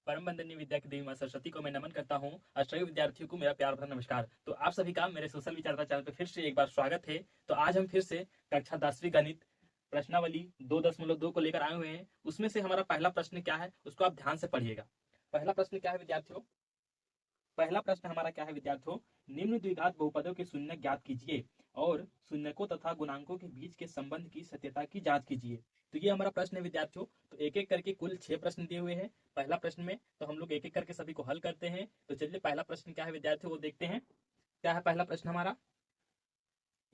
परम वंदनीय विद्या की देवी मां सरस्वती को मैं नमन करता हूँ और सभी विद्यार्थियों को मेरा प्यार भरा नमस्कार। तो आप सभी का मेरे सोशल विचारता चैनल पर फिर से एक बार स्वागत है। तो आज हम फिर से कक्षा 10वीं गणित प्रश्नावली 2.2 को लेकर आए हुए हैं। उसमें से हमारा पहला प्रश्न क्या है उसको आप ध्यान से पढ़िएगा। पहला प्रश्न क्या है विद्यार्थियों? पहला प्रश्न हमारा क्या है विद्यार्थियों? निम्न द्विघात बहुपदों के शून्य ज्ञात कीजिए और शून्यकों तथा गुणांकों के बीच के संबंध की सत्यता की जांच कीजिए। तो ये हमारा प्रश्न है विद्यार्थियों। तो एक एक करके कुल 6 प्रश्न दिए हुए हैं पहला प्रश्न में। तो हम लोग एक एक करके सभी को हल करते हैं। तो चलिए पहला प्रश्न क्या है विद्यार्थियों वो देखते हैं। क्या है पहला प्रश्न हमारा?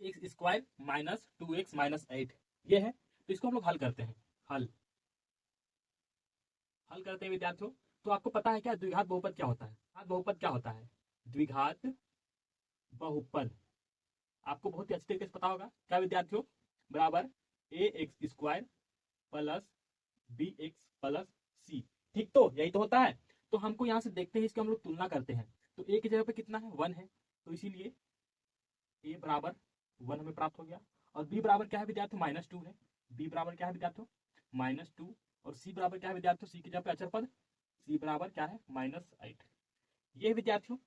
X square minus 2x minus 8 ये है। तो इसको हम लोग हल करते हैं। हल हल करते हैं विद्यार्थियों। तो आपको पता है क्या द्विघात बहुपद क्या होता है? द्विघात बहुपद क्या होता है? द्विघात बहुपद आपको बहुत ही अच्छी तरीके से पता होगा। क्या विद्यार्थियों? बराबर A X square plus B X plus C. ठीक, तो यही तो होता है। तो हमको यहाँ से देखते हैं, इसकी हम लोग तुलना करते हैं। तो ए की जगह पे कितना है? 1 है। तो इसीलिए ए बराबर 1 हमें प्राप्त हो गया। और बी बराबर क्या है विद्यार्थियों? -2 है। बी बराबर क्या है विद्यार्थियों? -2। और सी बराबर क्या है विद्यार्थियों? सी की जगह पे अचर पद सी बराबर क्या है? -8। ये विद्यार्थियों।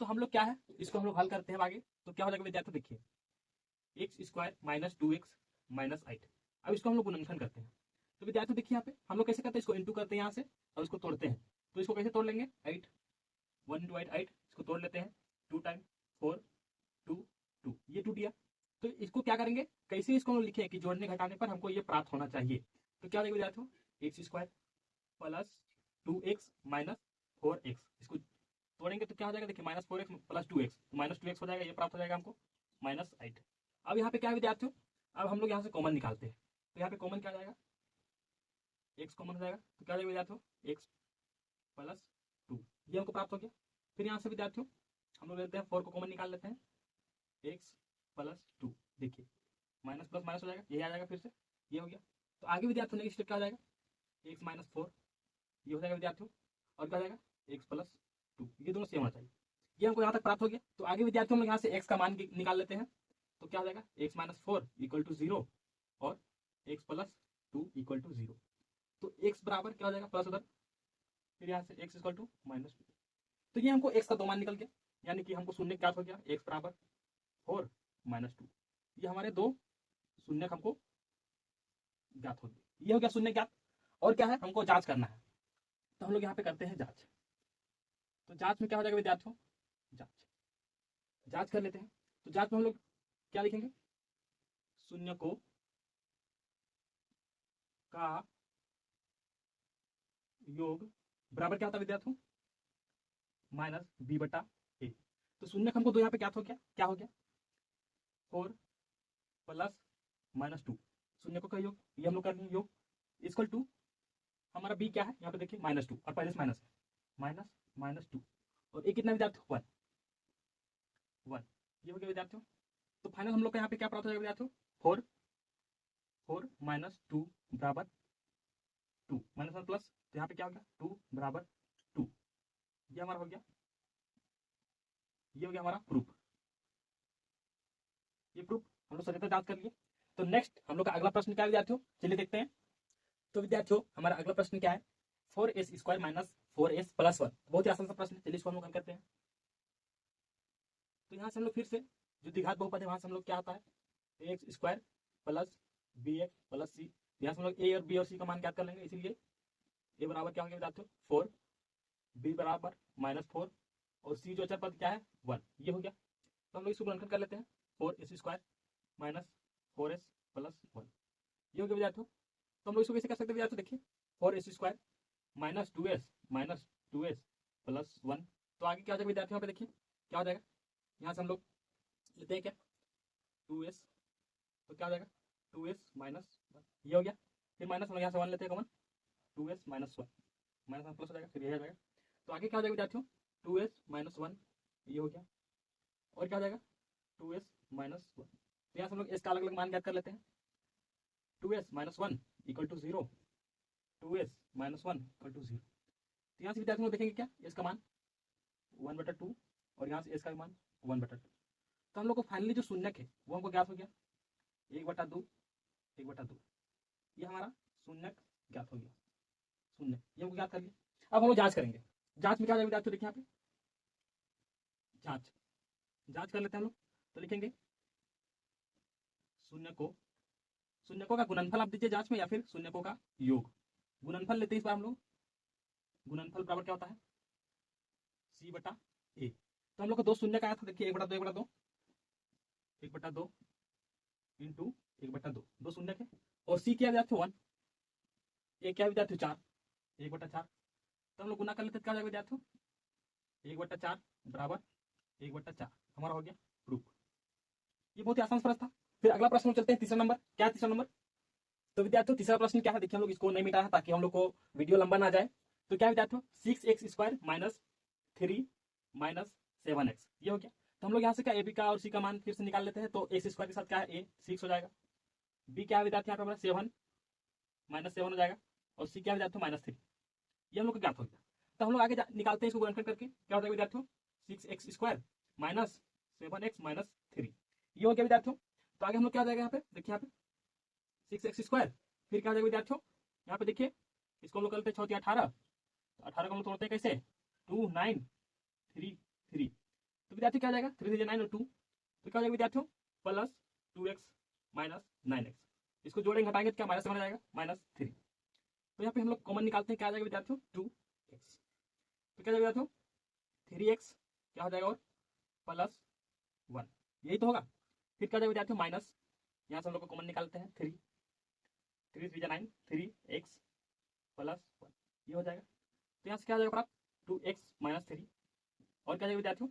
तो हम लोग क्या है इसको हम लोग हल करते हैं आगे। तो क्या हो जाएगा विद्यार्थियों? देखिए x square minus 2x minus 8। अब इसको हम लोग गुणनखंड करते हैं। तो विद्यार्थियों देखिए यहाँ पे हम लोग कैसे करते हैं, इसको इंटू करते हैं यहाँ से और इसको तोड़ते हैं। तो इसको कैसे तोड़ लेंगे? 8 1 इंटू 8 8। इसको तोड़ लेते हैं। 2 टाइम 4 2 2 ये टूट गया। तो इसको क्या करेंगे, कैसे इसको हम लोग लिखे कि जोड़ने घटाने पर हमको ये प्राप्त होना चाहिए। तो क्या देगा विद्यार्थियों? X square plus 2x minus 4x। इसको तोड़ेंगे तो क्या हो जाएगा? देखिए -4x प्लस 2x तो -2x हो जाएगा। ये प्राप्त हो जाएगा हमको -8। अब यहाँ पे क्या है विद्यार्थियों? अब हम लोग यहाँ से कॉमन निकालते हैं। तो यहाँ पे कॉमन क्या आ जाएगा? x कॉमन हो जाएगा। तो क्या हो जाएगा विद्यार्थियों? x प्लस 2 ये हमको प्राप्त हो गया। फिर यहाँ से विद्यार्थियों हम लोग लेते हैं 4 को कॉमन निकाल लेते हैं। x प्लस 2 देखिए माइनस प्लस माइनस हो जाएगा, यही आ जाएगा फिर से। ये हो गया। तो आगे विद्यार्थियों नेक्स्ट स्टेप क्या हो जाएगा? x माइनस 4 ये हो जाएगा विद्यार्थियों। और क्या हो जाएगा? x प्लस 2 ये दोनों सेम होना चाहिए। ये हमको यहाँ तक प्राप्त हो गया। तो आगे विद्यार्थियों हम लोग यहाँ से x का मान निकाल लेते हैं। तो क्या हो जाएगा? x माइनस 4 इक्वल टू 0 और x प्लस 2 इक्वल टू 0। तो x बराबर क्या हो जाएगा? प्लस उधर, फिर यहाँ से x इक्वल टू -2। तो ये हमको x का 2 मान निकल गया। यानी कि हमको शून्य ज्ञात हो गया। x बराबर 4 -2 ये हमारे 2 शून्य हमको ज्ञात हो गए। ये हो गया शून्य ज्ञात। और क्या है? हमको जांच करना है। तो हम लोग यहाँ पे करते हैं जांच। तो जांच में क्या हो जाएगा विद्यार्थियों? जांच जांच कर लेते हैं। तो जांच में हम लोग क्या लिखेंगे? शून्य को का योग बराबर क्या होता है विद्यार्थियों? -b/a। तो शून्य हमको 2 यहाँ पे क्या हो गया? क्या हो गया? 4 प्लस -2 शून्य को का योग, ये हम लोग कर लेंगे योग इक्वल टू हमारा b क्या है यहाँ पे देखिए -2 और पहले से माइनस है -2 और ये कितना विद्यार्थियों? 1 1 ये हो गया विद्यार्थियों। तो फाइनल हम लोग का यहाँ पे क्या प्राप्त हो जाएगा विद्यार्थियों? 4 4 -2 बराबर 2 -1 प्लस। तो यहाँ पे क्या हो गया? 2 बराबर 2। ये हमारा हो गया। ये हो गया हमारा प्रूफ। ये प्रूफ हम लोग सत्यता जांच कर लिए। तो नेक्स्ट हम लोग का अगला प्रश्न क्या है विद्यार्थियों? चलिए देखते हैं। तो विद्यार्थियों हमारा अगला प्रश्न क्या है? 4s square minus 4s plus 1। बहुत ही आसान सा प्रश्न है। चलिए इसको हम लोग हल करते हैं। तो यहाँ से हम लोग फिर से जो द्विघात बहुपद है वहां से हम लोग क्या आता है? X square plus B X plus C. यहाँ से हम लोग ए और बी और सी का मान ज्ञात कर लेंगे। इसीलिए ए बराबर क्या हो गया विद्यार्थियों? 4 बी बराबर -4 और सी जो अचर पद क्या है? 1 ये हो गया। तो हम लोग इसको गुणनखंड कर लेते हैं। 4s square minus 4s plus 1 ये हो गया विद्यार्थियों। तो हम लोग इसको कैसे कर सकते हैं विद्यार्थियों? देखिए 4s स्क्वायर -2s प्लस 1। तो आगे क्या हो जाएगा विद्यार्थियों? यहाँ पे देखिए क्या हो जाएगा? यहाँ से हम लोग लेते हैं क्या? 2s। तो क्या हो जाएगा? 2s माइनस 1 ये हो गया। फिर माइनस हम लोग यहाँ से 1 लेते हैं कॉमन। 2s माइनस 1 -1 प्लस हो जाएगा, फिर ये हो जाएगा। तो आगे क्या हो जाएगा विद्यार्थियों? 2s माइनस 1 ये हो गया। और क्या हो जाएगा? 2s minus 1। तो यहाँ से हम लोग s का अलग अलग मान ज्ञात कर लेते हैं। 2s minus 1 equal to 0 2s minus 1 equal to 0। तो यहाँ से विद्यार्थी लोग देखेंगे क्या? s का मान 1/2 और यहाँ से s का मान 1/2। तो हम लोग को फाइनली जो शून्यक है वो हमको ज्ञात हो गया 1/2 1/2। ये हमारा शून्यक ज्ञात हो गया। शून्य ये हमको ज्ञात कर लिया। अब हम लोग जांच करेंगे। जांच में क्या हो जाएगा विद्यार्थियों, देखिए यहाँ पे जांच जांच कर लेते हैं हम लोग। तो लिखेंगे शून्यकों का गुणनफल आप दीजिए जांच में, या फिर शून्यकों का योग। गुणनफल लेते हैं इस बार हम लोग। गुणनफल बराबर क्या होता है, सी बटा ए। तो हम लोग को दो शून्य का आया था, देखिए 1/2 1/2 1/2 इंटू 1/2, दो शून्य के। और सी क्या विद्यार्थियों 1, ए क्या विद्यार्थियों 4, 1/4। तो हम लोग गुना कर लेते हैं, क्या हो जाएगा विद्यार्थियों 1/4 बराबर 1/4। हमारा हो गया प्रूफ। ये बहुत ही आसान प्रश्न था। फिर अगला प्रश्न चलते हैं, तीसरा नंबर। क्या है तीसरा नंबर? तो विद्यार्थियों तीसरा प्रश्न क्या है, देखिए हम लोग इसको नहीं मिटा है ताकि हम लोग को वीडियो लंबा ना जाए। तो क्या विद्यार्थियों 6x² माइनस 3 माइनस 7x, ये हो गया। तो हम लोग यहाँ से क्या ए बी का और सी का मान फिर से निकाल लेते हैं। तो x² के साथ क्या है ए 6 हो जाएगा, बी क्या है विद्यार्थी यहाँ पे 7 माइनस 7 हो जाएगा, और सी क्या है विद्यार्थियों -3। ये हम लोग को ज्ञात हो गया। तो हम लोग आगे निकालते हैं इसको गुणनफल करके, क्या हो जाएगा विद्यार्थियों 6x² माइनस 7x माइनस 3, ये हो गया विद्यार्थियों। तो आगे हम लोग क्या हो जाएगा यहाँ पे, देखिए यहाँ पे 6x², फिर क्या हो जाएगा विद्यार्थियों यहाँ पे देखिए, इसको हम लोग करते हैं 6 18, तो 18 को हम लोग तोड़ते हैं कैसे 2 9 3 3। तो विद्यार्थी क्या हो जाएगा 3 3 9 और 2, तो क्या हो जाएगा विद्यार्थियों प्लस 2x माइनस 9x। इसको जोड़ेंगे हटाएंगे तो क्या -7 हो जाएगा -3। तो यहाँ पे हम लोग कॉमन निकालते हैं, क्या आ जाएगा विद्यार्थियों 2x। तो क्या हो जाएगा विद्यार्थियों 3x क्या हो जाएगा और प्लस 1, यही तो होगा। फिर क्या हो जाएगा विद्यार्थियों माइनस, यहाँ से हम लोग को कॉमन निकालते हैं 3 3 3 9 3x प्लस 1, ये हो जाएगा। तो यहाँ से क्या हो जाएगा 2x माइनस 3, और क्या हो जाएगा विद्यार्थियों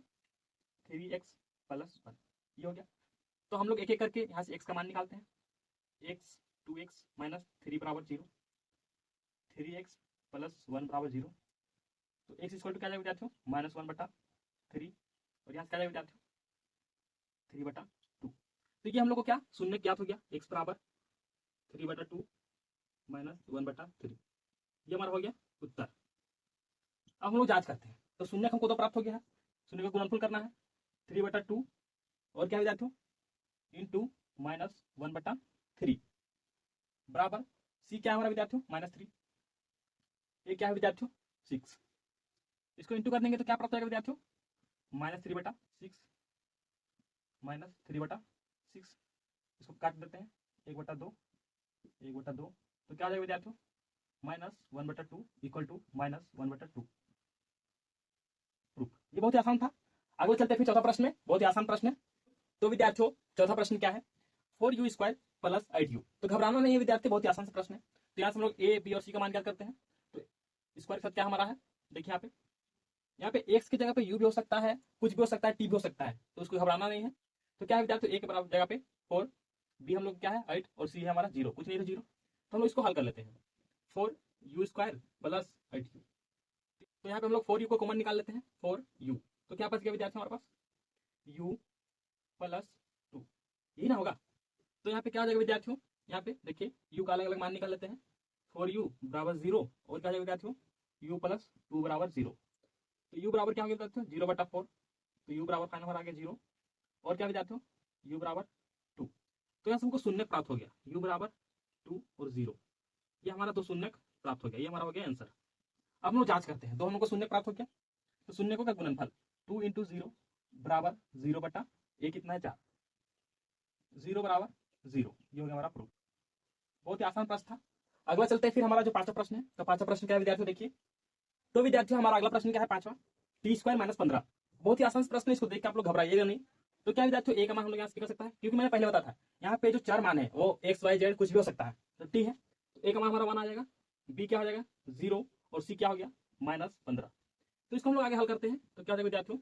3x प्लस 1, ये हो गया। तो हम लोग एक एक करके यहाँ से x का मान निकालते हैं। x 2x माइनस 3 बराबर 0, 3x प्लस 1 बराबर 0। तो x इक्वल टू क्या जाएगा विद्यार्थियों -1/3, और यहाँ से क्या जाएगा विद्यार्थियों 3/2। तो ये हम लोग को क्या शून्य ज्ञात हो गया, x बराबर 3/2 माइनस 1/3, ये हमारा हो गया उत्तर। अब हम लोग जांच करते हैं। तो शून्य हमको तो प्राप्त हो गया है, शून्य का गुणनफल करना है 3/2 और क्या विद्यार्थियों इंटू -1/3 बराबर सी क्या है हमारा विद्यार्थियों -3, ये क्या है विद्यार्थियों 6। इसको इंटू कर देंगे तो क्या प्राप्त होगा विद्यार्थियों -3/6 -3/6। इसको काट देते हैं 1/2 1/2, तो क्या आ जाएगा विद्यार्थियों -1/2 इक्वल टू -1/2 प्रूफ। ये बहुत ही आसान था। आगे चलते हैं फिर चौथा प्रश्न में, बहुत ही आसान प्रश्न है। तो विद्यार्थियों चौथा प्रश्न क्या है 4u² प्लस 8u। तो घबराना नहीं है विद्यार्थी, बहुत ही आसान से प्रश्न है। तो यहाँ से हम लोग ए बी और सी का मान क्या करते हैं, तो स्क्वायर के साथ क्या हमारा है, देखिए यहाँ पे x की जगह पे u भी हो सकता है, कुछ भी हो सकता है, t भी हो सकता है, तो उसको घबराना नहीं है। तो क्या है विद्यार्थी a के बराबर जगह पे 4, b हम लोग क्या है 8, और c है हमारा 0, कुछ नहीं तो 0। तो हम लोग इसको हल कर लेते हैं 4u² प्लस 8u। तो यहाँ पे हम लोग 4u को कॉमन निकाल लेते हैं 4u। तो क्या बच गया विद्यार्थी हमारे पास u प्लस 2, यही ना होगा। तो यहाँ पे क्या हो जाएगा विद्यार्थियों, यहाँ पे देखिए u का अलग अलग मान निकाल लेते हैं 4u बराबर 0, और क्या हो जाएगा विद्यार्थियों u प्लस 2 बराबर 0। तो u बराबर क्या हो गया विद्यार्थियों 0/4, तो u बराबर फाइनल आ गया 0, और क्या विद्यार्थियों u बराबर 2। तो यहाँ से हमको शून्य प्राप्त हो गया u बराबर 2 और 0, ये हमारा दो शून्य प्राप्त हो गया, ये हमारा हो गया आंसर। अब हम लोग जांच करते हैं, दो हम लोग को शून्य प्राप्त हो गया। तो शून्य का गुणनफल 2 × 0 बराबर 0/a कितना है 4, 0 बराबर 0, ये हो गया हमारा प्रूफ। बहुत ही आसान प्रश्न था। अगला चलते हैं फिर हमारा जो पांचवा प्रश्न है। तो पांचवा प्रश्न क्या है विद्यार्थियों देखिए। तो विद्यार्थियों हमारा अगला प्रश्न क्या है पांचवा t² - 15। बहुत ही आसान प्रश्न है, इसको देख के आप लोग घबराइएगा नहीं। तो क्या विद्यार्थियों a का मान हम लोग यहाँ से कर सकता है, क्योंकि मैंने पहले बताया था यहाँ पे जो चार मान है वो x y z कुछ भी हो सकता है, तो t है। तो a का मान हमारा 1 आ जाएगा, b क्या हो जाएगा 0, और c क्या हो गया -15। तो इसको हम लोग आगे हल करते हैं। तो क्या हो जाएगा विद्यार्थियों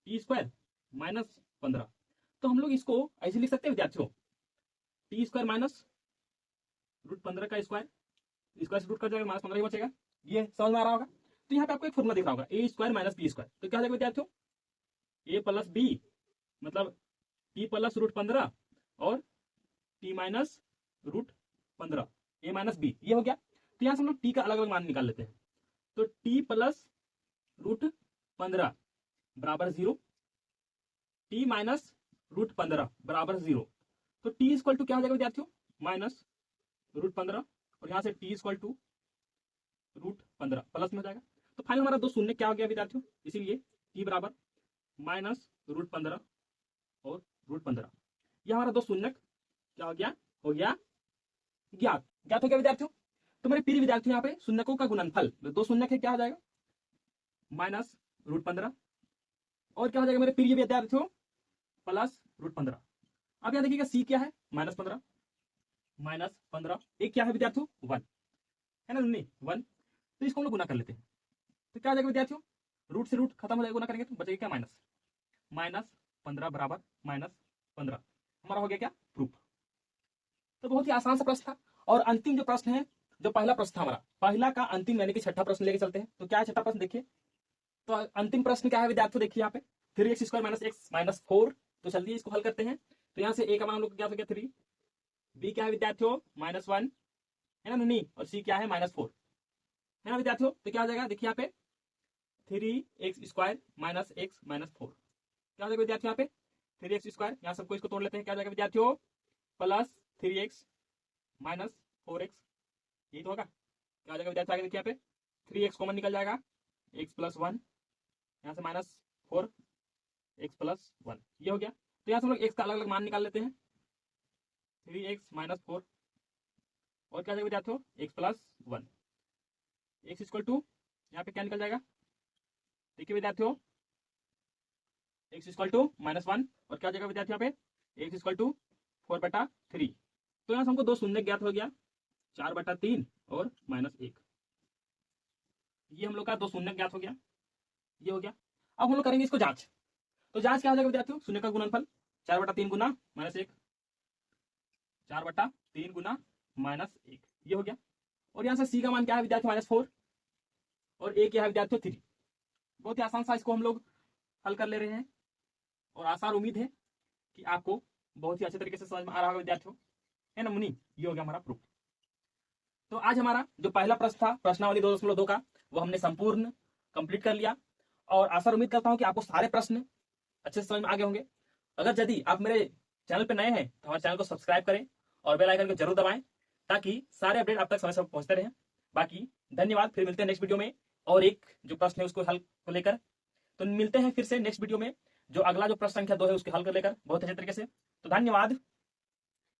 t² - 15। तो हम लोग इसको ऐसे लिख सकते हैं विद्यार्थियों t² माइनस √15 का स्क्वायर, स्क्वायर से रूट कर जाएगा -15 ही बचेगा, ये समझ में आ रहा होगा। तो यहाँ पे आपको एक फॉर्मूला दिख रहा होगा a² - b²। तो क्या हो जाएगा विद्यार्थियों a प्लस b मतलब t प्लस √15 और t minus √15 a minus b, ये हो गया। तो यहाँ से हम लोग t का अलग अलग मान निकाल लेते हैं। तो t प्लस √15 बराबर 0, t माइनस √15 बराबर 0। तो t इक्वल टू क्या हो जाएगा विद्यार्थियों -√15, और यहाँ से t इक्वल टू √15 प्लस में हो जाएगा। फाइनल हमारा दो शून्य क्या हो गया विद्यार्थियों, इसीलिए t बराबर -√15 और √15, यह हमारा दो शून्य क्या हो गया ज्ञात हो गया विद्यार्थियों। तो मेरे प्रिय विद्यार्थियों यहाँ पे शून्यकों का गुणनफल दो शून्य है, क्या हो जाएगा -√15 और क्या हो जाएगा मेरे प्रिय विद्यार्थियों +√15। अब यहाँ देखिएगा c क्या है -15 एक क्या है विद्यार्थियों 1 है ना, नहीं 1, तो इसको हम लोग गुना कर लेते हैं। तो क्या हो जाएगा विद्यार्थियों, रूट से रूट खत्म हो जाएगा, गुना करेंगे तो बचेगा क्या -15 बराबर -15, हमारा हो गया क्या प्रूफ। तो बहुत ही आसान सा प्रश्न था। और अंतिम जो प्रश्न है, जो पहला प्रश्न था हमारा, पहला का अंतिम यानी कि छठा प्रश्न लेके चलते हैं। तो क्या है छठा प्रश्न देखिए, तो अंतिम प्रश्न क्या है विद्यार्थियों, देखिए यहाँ पे 3x² - x - 4। तो चलिए इसको हल करते हैं। तो यहाँ से a का मान हम लोग क्या हो गया 3, b क्या है विद्यार्थियों -1 है ना नहीं, और c क्या है -4 है ना विद्यार्थियों। तो क्या हो जाएगा देखिए यहाँ पे 3x² - x - 4 क्या हो जाएगा विद्यार्थियों, यहाँ पे 3x², यहाँ सबको इसको तोड़ लेते हैं, क्या हो जाएगा विद्यार्थियों +3x - 4x, यही तो होगा। क्या हो जाएगा विद्यार्थियों, आगे देखिए यहाँ पे 3x कॉमन निकल जाएगा, x + 1 यहाँ से -4 x + 1 ये हो गया। तो यहाँ से हम लोग x का अलग अलग मान निकाल लेते हैं, 3x - 4 और क्या हो जाएगा विद्यार्थियों x + 1, x = यहाँ पे क्या निकल जाएगा, देखिए विद्यार्थियों x = -1 और क्या हो जाएगा विद्यार्थियों यहाँ पे x = 4/3। तो यहाँ से हमको दो शून्य ज्ञात हो गया, 4/3 और -1, ये हम लोग का दो शून्य ज्ञात हो गया, ये हो गया। अब हम लोग करेंगे इसको जांच। तो जांच क्या हो जाएगा विद्यार्थियों, शून्य का गुणनफल 4/3 गुना -1, 4/3 गुना -1 ये हो गया। और यहाँ से c का मान क्या है विद्यार्थियों -4 और a क्या है विद्यार्थियों 3। बहुत ही आसान सा इसको हम लोग हल कर ले रहे हैं और आसान उम्मीद है कि आपको बहुत ही अच्छे तरीके से समझ में आ रहा होगा विद्यार्थियों, है ना मुनि। ये हो गया हमारा प्रूफ। तो आज हमारा जो पहला प्रश्न था प्रश्नावली 2.2 का, वो हमने संपूर्ण कंप्लीट कर लिया और आशा उम्मीद करता हूं कि आपको सारे प्रश्न अच्छे से समझ में आ गए होंगे। अगर यदि आप मेरे चैनल पर नए हैं तो हमारे चैनल को सब्सक्राइब करें और बेल आइकन को जरूर दबाएं ताकि सारे अपडेट आप तक समय से पहुंचते रहें। बाकी धन्यवाद, फिर मिलते हैं नेक्स्ट वीडियो में और एक जो प्रश्न है उसको हल को लेकर। तो मिलते हैं फिर से नेक्स्ट वीडियो में, जो अगला जो प्रश्न संख्या 2 है उसके हल कर लेकर बहुत अच्छे तरीके से। तो धन्यवाद।